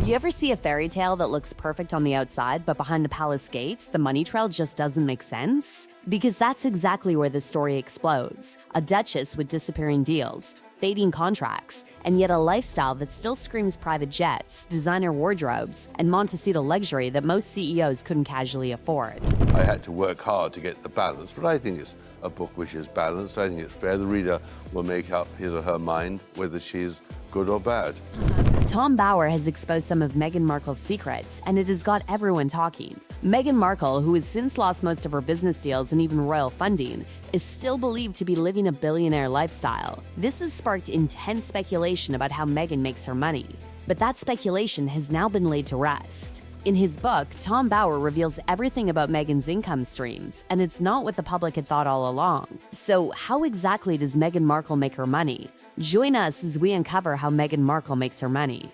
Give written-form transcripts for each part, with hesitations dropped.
You ever see a fairy tale that looks perfect on the outside, but behind the palace gates, the money trail just doesn't make sense? Because that's exactly where the story explodes. A duchess with disappearing deals, fading contracts, and yet a lifestyle that still screams private jets, designer wardrobes, and Montecito luxury that most CEOs couldn't casually afford. I had to work hard to get the balance, but I think it's a book which is balanced. I think it's fair. The reader will make up his or her mind whether she's good or bad. Tom Bower has exposed some of Meghan Markle's secrets, and it has got everyone talking. Meghan Markle, who has since lost most of her business deals and even royal funding, is still believed to be living a billionaire lifestyle. This has sparked intense speculation about how Meghan makes her money. But that speculation has now been laid to rest. In his book, Tom Bower reveals everything about Meghan's income streams, and it's not what the public had thought all along. So how exactly does Meghan Markle make her money? Join us as we uncover how Meghan Markle makes her money.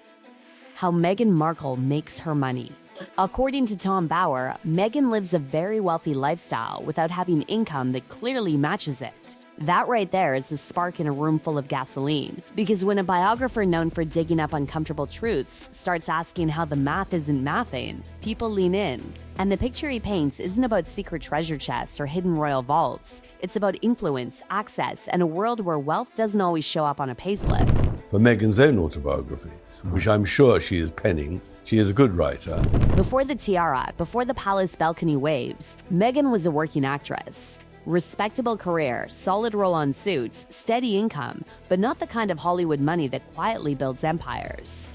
How Meghan Markle makes her money. According to Tom Bower, Meghan lives a very wealthy lifestyle without having income that clearly matches it. That right there is a spark in a room full of gasoline. Because when a biographer known for digging up uncomfortable truths starts asking how the math isn't mathing, people lean in. And the picture he paints isn't about secret treasure chests or hidden royal vaults. It's about influence, access, and a world where wealth doesn't always show up on a payslip. For Meghan's own autobiography, which I'm sure she is penning, she is a good writer. Before the tiara, before the palace balcony waves, Meghan was a working actress. Respectable career, solid roll-on suits, steady income, but not the kind of Hollywood money that quietly builds empires.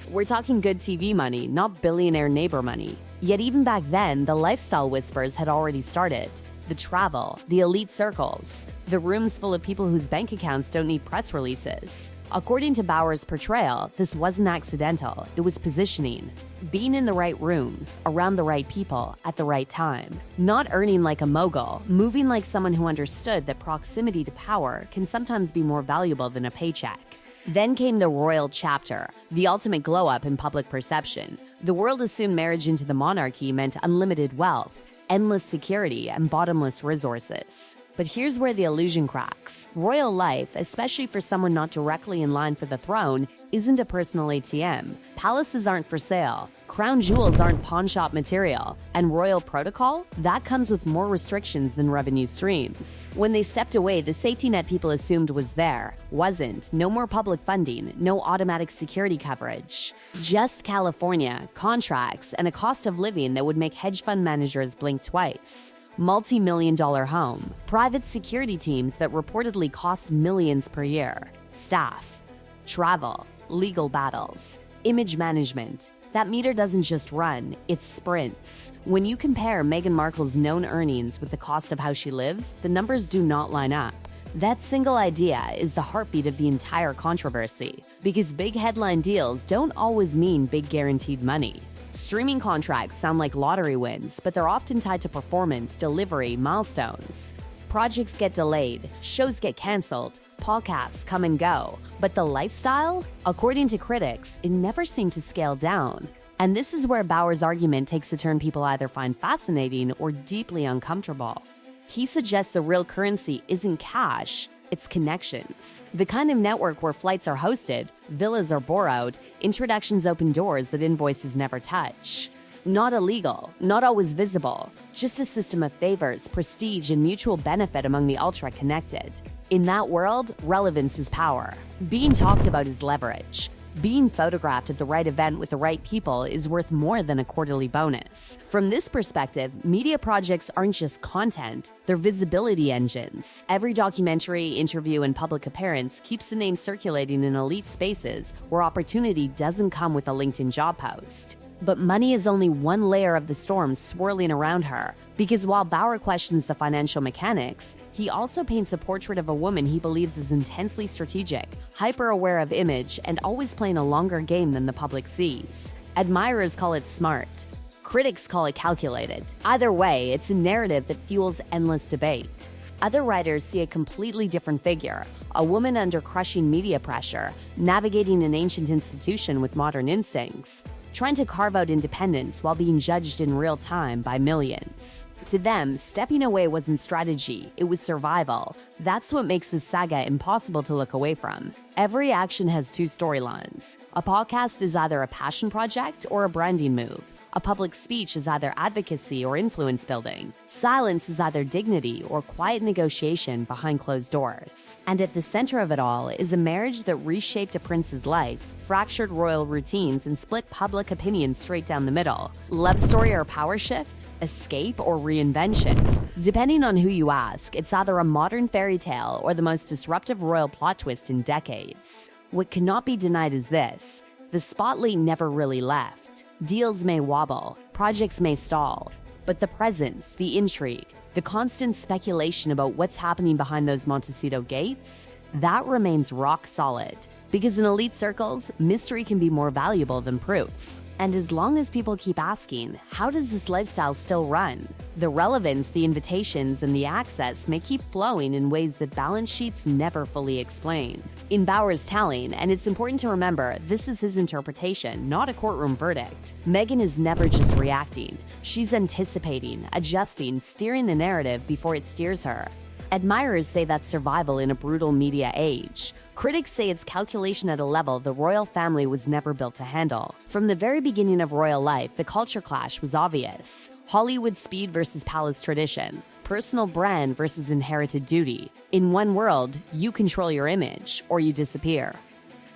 We're talking good TV money, not billionaire neighbor money. Yet even back then, the lifestyle whispers had already started. The travel, the elite circles, the rooms full of people whose bank accounts don't need press releases. According to Bower's portrayal, this wasn't accidental, it was positioning. Being in the right rooms, around the right people, at the right time. Not earning like a mogul, moving like someone who understood that proximity to power can sometimes be more valuable than a paycheck. Then came the royal chapter, the ultimate glow-up in public perception. The world assumed marriage into the monarchy meant unlimited wealth, endless security, and bottomless resources. But here's where the illusion cracks. Royal life, especially for someone not directly in line for the throne, isn't a personal ATM. Palaces aren't for sale. Crown jewels aren't pawn shop material. And royal protocol? That comes with more restrictions than revenue streams. When they stepped away, the safety net people assumed was there. Wasn't. No more public funding. No automatic security coverage. Just California, contracts, and a cost of living that would make hedge fund managers blink twice. Multi-million-dollar home, private security teams that reportedly cost millions per year, staff, travel, legal battles, image management. That meter doesn't just run, it sprints. When you compare Meghan Markle's known earnings with the cost of how she lives, the numbers do not line up. That single idea is the heartbeat of the entire controversy, because big headline deals don't always mean big guaranteed money. Streaming contracts sound like lottery wins, but they're often tied to performance, delivery, milestones. Projects get delayed, shows get canceled, podcasts come and go. But the lifestyle? According to critics, it never seemed to scale down. And this is where Bower's argument takes a turn people either find fascinating or deeply uncomfortable. He suggests the real currency isn't cash, it's connections. The kind of network where flights are hosted, villas are borrowed, introductions open doors that invoices never touch. Not illegal, not always visible, just a system of favors, prestige, and mutual benefit among the ultra-connected. In that world, relevance is power. Being talked about is leverage. Being photographed at the right event with the right people is worth more than a quarterly bonus. From this perspective, media projects aren't just content, they're visibility engines. Every documentary, interview, and public appearance keeps the name circulating in elite spaces where opportunity doesn't come with a LinkedIn job post. But money is only one layer of the storm swirling around her, because while Bower questions the financial mechanics, he also paints a portrait of a woman he believes is intensely strategic, hyper-aware of image, and always playing a longer game than the public sees. Admirers call it smart. Critics call it calculated. Either way, it's a narrative that fuels endless debate. Other writers see a completely different figure, a woman under crushing media pressure, navigating an ancient institution with modern instincts, trying to carve out independence while being judged in real time by millions. To them, stepping away wasn't strategy, it was survival. That's what makes this saga impossible to look away from. Every action has two storylines. A podcast is either a passion project or a branding move. A public speech is either advocacy or influence building. Silence is either dignity or quiet negotiation behind closed doors. And at the center of it all is a marriage that reshaped a prince's life, fractured royal routines, and split public opinion straight down the middle. Love story or power shift? Escape or reinvention? Depending on who you ask, it's either a modern fairy tale or the most disruptive royal plot twist in decades. What cannot be denied is this: the spotlight never really left. Deals may wobble, projects may stall, but the presence, the intrigue, the constant speculation about what's happening behind those Montecito gates, that remains rock solid. Because in elite circles, mystery can be more valuable than proof. And as long as people keep asking, how does this lifestyle still run? The relevance, the invitations, and the access may keep flowing in ways that balance sheets never fully explain. In Bauer's telling, and it's important to remember, this is his interpretation, not a courtroom verdict. Meghan is never just reacting. She's anticipating, adjusting, steering the narrative before it steers her. Admirers say that's survival in a brutal media age. Critics say it's calculation at a level the royal family was never built to handle. From the very beginning of royal life, the culture clash was obvious. Hollywood speed versus palace tradition. Personal brand versus inherited duty. In one world, you control your image, or you disappear.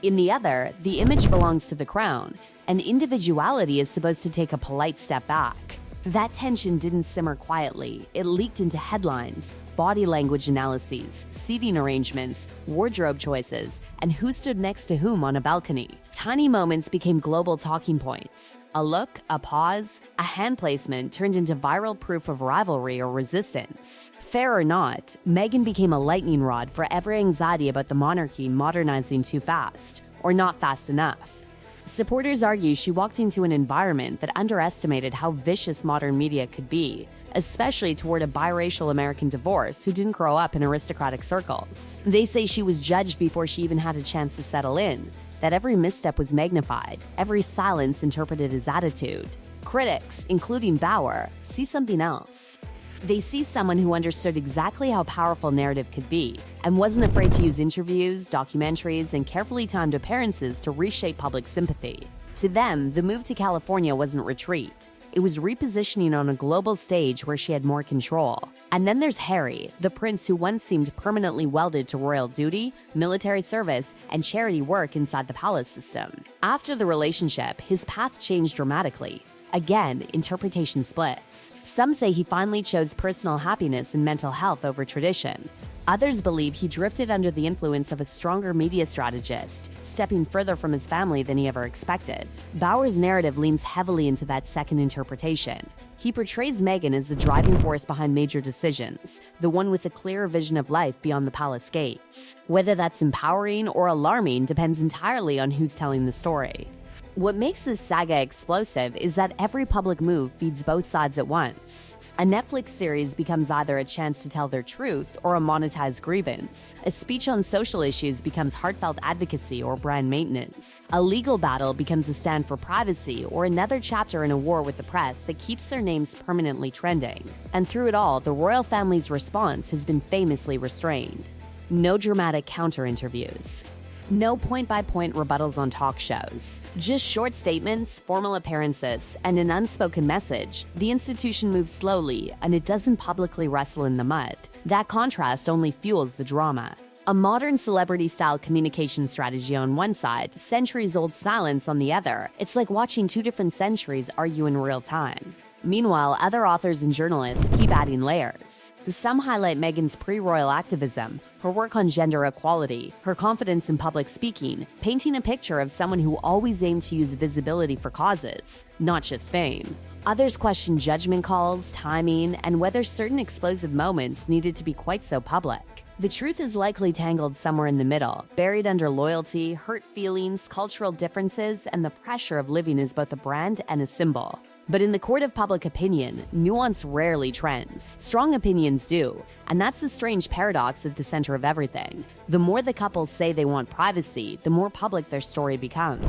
In the other, the image belongs to the crown, and individuality is supposed to take a polite step back. That tension didn't simmer quietly. It leaked into headlines, body language analyses, seating arrangements, wardrobe choices, and who stood next to whom on a balcony. Tiny moments became global talking points. A look, a pause, a hand placement turned into viral proof of rivalry or resistance. Fair or not, Meghan became a lightning rod for every anxiety about the monarchy modernizing too fast, or not fast enough. Supporters argue she walked into an environment that underestimated how vicious modern media could be, especially toward a biracial American divorce who didn't grow up in aristocratic circles. They say she was judged before she even had a chance to settle in, that every misstep was magnified, every silence interpreted as attitude. Critics, including Bauer, see something else. They see someone who understood exactly how powerful narrative could be and wasn't afraid to use interviews, documentaries, and carefully timed appearances to reshape public sympathy. To them, the move to California wasn't retreat. It was repositioning on a global stage where she had more control. And then there's Harry, the prince who once seemed permanently welded to royal duty, military service, and charity work inside the palace system. After the relationship, his path changed dramatically. Again, interpretation splits. Some say he finally chose personal happiness and mental health over tradition. Others believe he drifted under the influence of a stronger media strategist, stepping further from his family than he ever expected. Bauer's narrative leans heavily into that second interpretation. He portrays Meghan as the driving force behind major decisions, the one with a clearer vision of life beyond the palace gates. Whether that's empowering or alarming depends entirely on who's telling the story. What makes this saga explosive is that every public move feeds both sides at once. A Netflix series becomes either a chance to tell their truth or a monetized grievance. A speech on social issues becomes heartfelt advocacy or brand maintenance. A legal battle becomes a stand for privacy or another chapter in a war with the press that keeps their names permanently trending. And through it all, the royal family's response has been famously restrained. No dramatic counter-interviews. No point-by-point rebuttals on talk shows. Just short statements, formal appearances, and an unspoken message. The institution moves slowly, and it doesn't publicly wrestle in the mud. That contrast only fuels the drama. A modern celebrity-style communication strategy on one side, centuries-old silence on the other. It's like watching two different centuries argue in real time. Meanwhile, other authors and journalists keep adding layers. Some highlight Meghan's pre-royal activism, her work on gender equality, her confidence in public speaking, painting a picture of someone who always aimed to use visibility for causes, not just fame. Others question judgment calls, timing, and whether certain explosive moments needed to be quite so public. The truth is likely tangled somewhere in the middle, buried under loyalty, hurt feelings, cultural differences, and the pressure of living as both a brand and a symbol. But in the court of public opinion, nuance rarely trends. Strong opinions do, and that's the strange paradox at the center of everything. The more the couples say they want privacy, the more public their story becomes.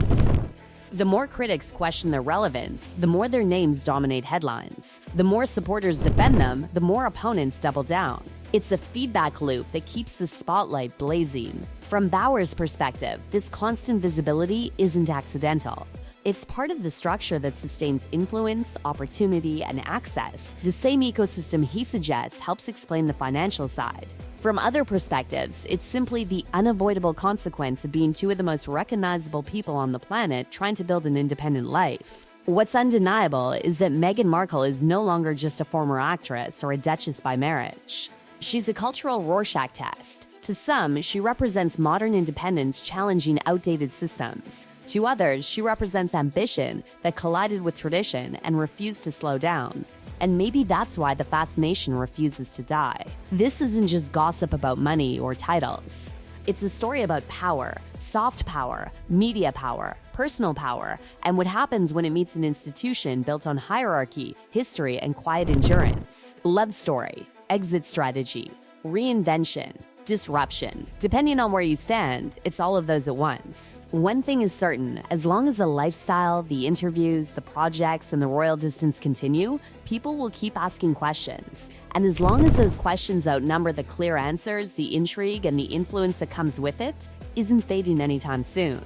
The more critics question their relevance, the more their names dominate headlines. The more supporters defend them, the more opponents double down. It's a feedback loop that keeps the spotlight blazing. From Bauer's perspective, this constant visibility isn't accidental. It's part of the structure that sustains influence, opportunity, and access. The same ecosystem he suggests helps explain the financial side. From other perspectives, it's simply the unavoidable consequence of being two of the most recognizable people on the planet trying to build an independent life. What's undeniable is that Meghan Markle is no longer just a former actress or a duchess by marriage. She's a cultural Rorschach test. To some, she represents modern independence challenging outdated systems. To others, she represents ambition that collided with tradition and refused to slow down. And maybe that's why the fascination refuses to die. This isn't just gossip about money or titles. It's a story about power, soft power, media power, personal power, and what happens when it meets an institution built on hierarchy, history, and quiet endurance. Love story, exit strategy, reinvention, disruption. Depending on where you stand, it's all of those at once. One thing is certain, as long as the lifestyle, the interviews, the projects, and the royal distance continue, people will keep asking questions. And as long as those questions outnumber the clear answers, the intrigue and the influence that comes with it isn't fading anytime soon.